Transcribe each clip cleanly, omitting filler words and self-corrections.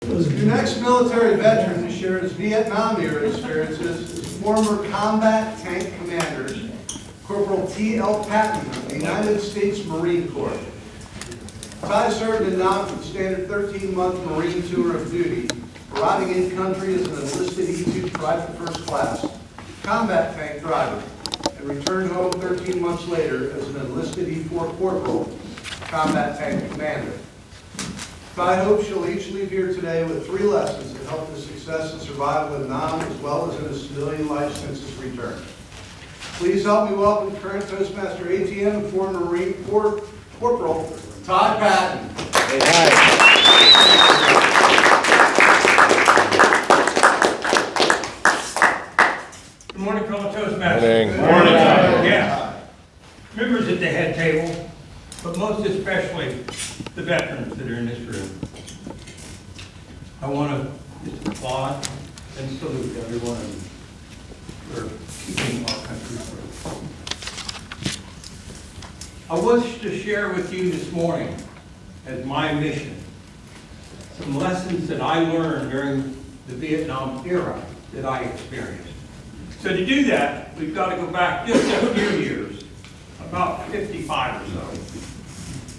Your next military veteran to share his Vietnam era experiences is former combat tank commander, Corporal T.L. Patten of the United States Marine Corps. Ty served in Nam for the standard 13-month Marine tour of duty, arriving in country as an enlisted E-2 private first class combat tank driver, and returned home 13 months later as an enlisted E-4 corporal combat tank commander. I hope she'll each leave here today with 3 lessons that help the success and survival in Nam as well as in his civilian life since his return. Please help me welcome current Toastmaster ATM and former Marine Corps Corporal Todd Patten. Good morning, fellow Toastmasters. Good morning. Yeah. Members at the head table, but most especially the veterans that are in this room. I want to just applaud and salute everyone for keeping our country free. I wish to share with you this morning, as my mission, some lessons that I learned during the Vietnam era that I experienced. So to do that, we've got to go back just a few years, about 55 or so,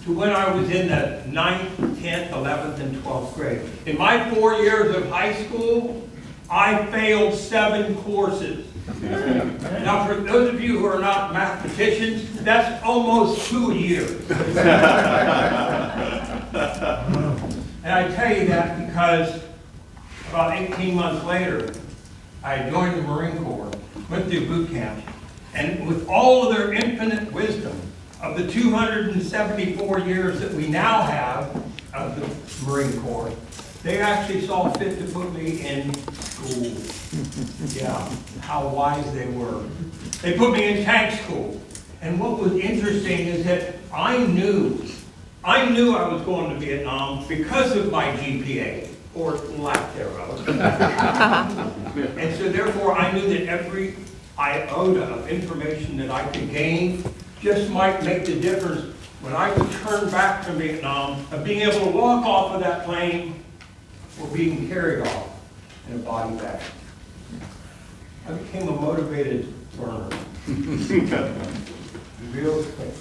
to when I was in the 9th, 10th, 11th, and 12th grade. In my 4 years of high school, I failed 7 courses. Now, for those of you who are not mathematicians, that's almost 2 years. And I tell you that because about 18 months later, I joined the Marine Corps, went through boot camp, and with all of their infinite wisdom of the 274 years that we now have of the Marine Corps, they actually saw fit to put me in school. Yeah, how wise they were. They put me in tank school. And what was interesting is that I knew I was going to Vietnam because of my GPA, or lack thereof. And so therefore I knew that every iota of information that I could gain just might make the difference when I returned back from Vietnam of being able to walk off of that plane or being carried off in a body bag. I became a motivated learner. Real quick.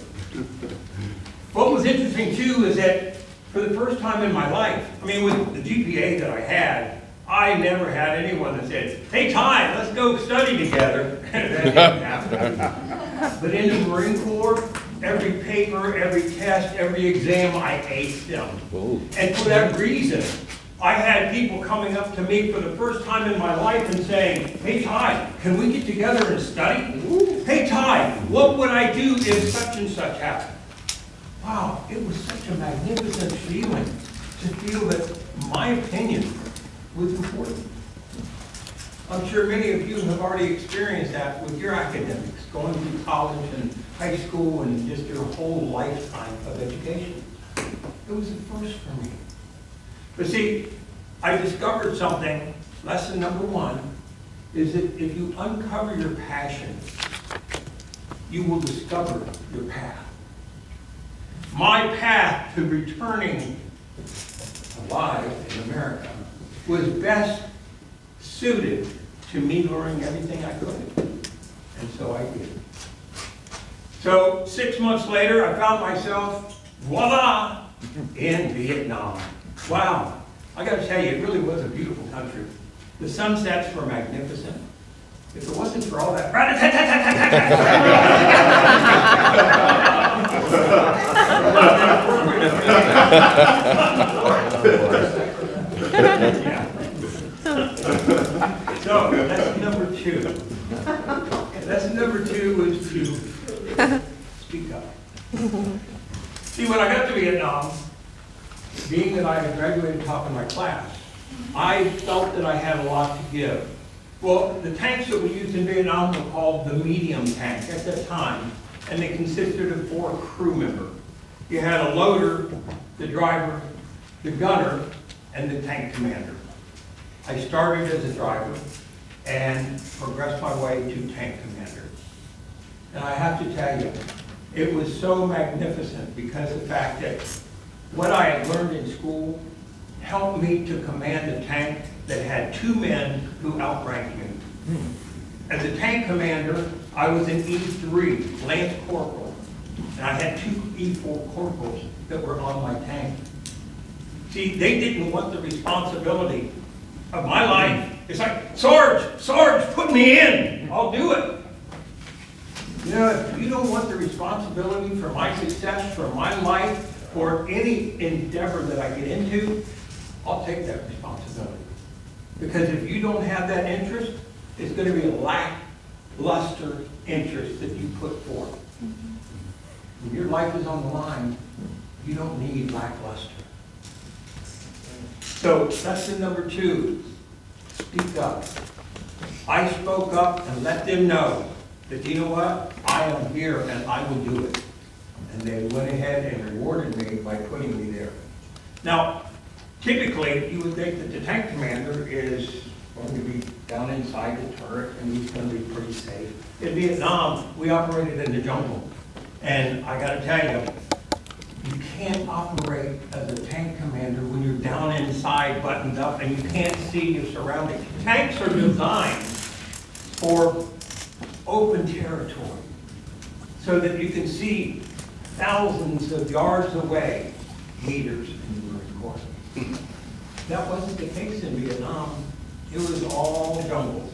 What was interesting too is that for the first time in my life, I mean with the GPA that I had, I never had anyone that said, "Hey Ty, let's go study together." That didn't happen. But in the Marine Corps, every paper, every test, every exam, I aced them. Whoa. And for that reason, I had people coming up to me for the first time in my life and saying, "Hey Ty, can we get together and study? Ooh. Hey Ty, what would I do if such and such happened?" Wow, it was such a magnificent feeling to feel that my opinion was important. I'm sure many of you have already experienced that with your academics, going through college and high school and just your whole lifetime of education. It was a first for me. But see, I discovered something. Lesson number 1 is that if you uncover your passion, you will discover your path. My path to returning alive in America was best suited to me learning everything I could. And so I did. So 6 months later, I found myself, voila, in Vietnam. Wow. I got to tell you, it really was a beautiful country. The sunsets were magnificent. If it wasn't for all that, yeah. So, lesson number 2. Lesson number 2 was to speak up. See, when I got to Vietnam, being that I had graduated top of my class, I felt that I had a lot to give. Well, the tanks that we used in Vietnam were called the medium tank at that time, and they consisted of 4 crew members. You had a loader, the driver, the gunner, and the tank commander. I started as a driver and progressed my way to tank commander. And I have to tell you, it was so magnificent because of the fact that what I had learned in school helped me to command a tank that had 2 men who outranked me. As a tank commander, I was an E3, Lance Corporal, and I had 2 E4 corporals that were on my tank. See, they didn't want the responsibility of my life. It's like, Sarge, put me in, I'll do it. You know, if you don't want the responsibility for my success, for my life, or any endeavor that I get into, I'll take that responsibility. Because if you don't have that interest, it's going to be a lackluster interest that you put forth. When your life is on the line, you don't need lackluster. So lesson number 2, speak up. I spoke up and let them know that, you know what, I am here and I will do it. And they went ahead and rewarded me by putting me there. Now, typically, you would think that the tank commander is going to be down inside the turret and he's going to be pretty safe. In Vietnam, we operated in the jungle. And I got to tell you, you can't operate as a tank commander when you're down inside, buttoned up, and you can't see your surroundings. Tanks are designed for open territory so that you can see thousands of yards away, meters in the Marine Corps. That wasn't the case in Vietnam. It was all jungle.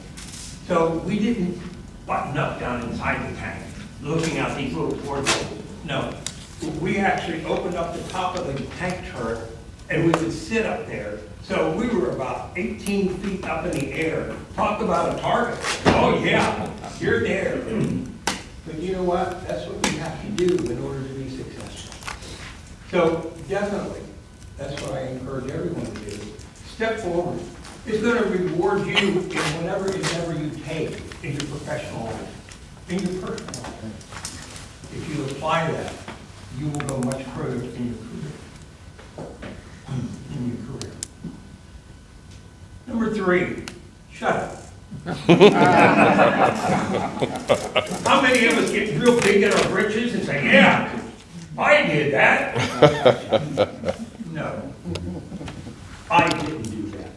So we didn't button up down inside the tank, looking out these little portholes. No, we actually opened up the top of the tank turret and we would sit up there. So we were about 18 feet up in the air. Talk about a target. Oh yeah, you're there. But you know what? That's what we have to do in order to be successful. So definitely, that's what I encourage everyone to do. Step forward. It's going to reward you in whatever endeavor you take in your professional life, in your personal life. If you apply that, you will go much further in your career. Number 3, shut up. How many of us get real big in our britches and say, yeah, I did that? No, I didn't do that.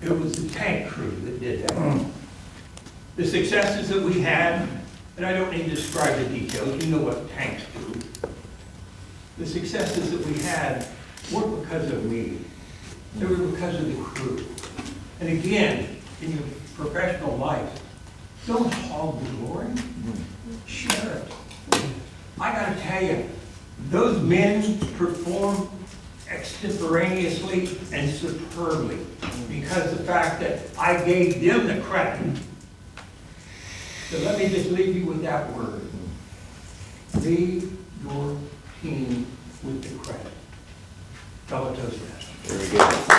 It was the tank crew that did that. The successes that we had, and I don't need to describe the details, you know what tanks do. The successes that we had weren't because of me. They were because of the crew. And again, in your professional life, don't hog the glory. Share it. I got to tell you, those men performed extemporaneously and superbly because of the fact that I gave them the credit. So let me just leave you with that word. Leave your team with the credit. Fellow Toastmasters. Very good.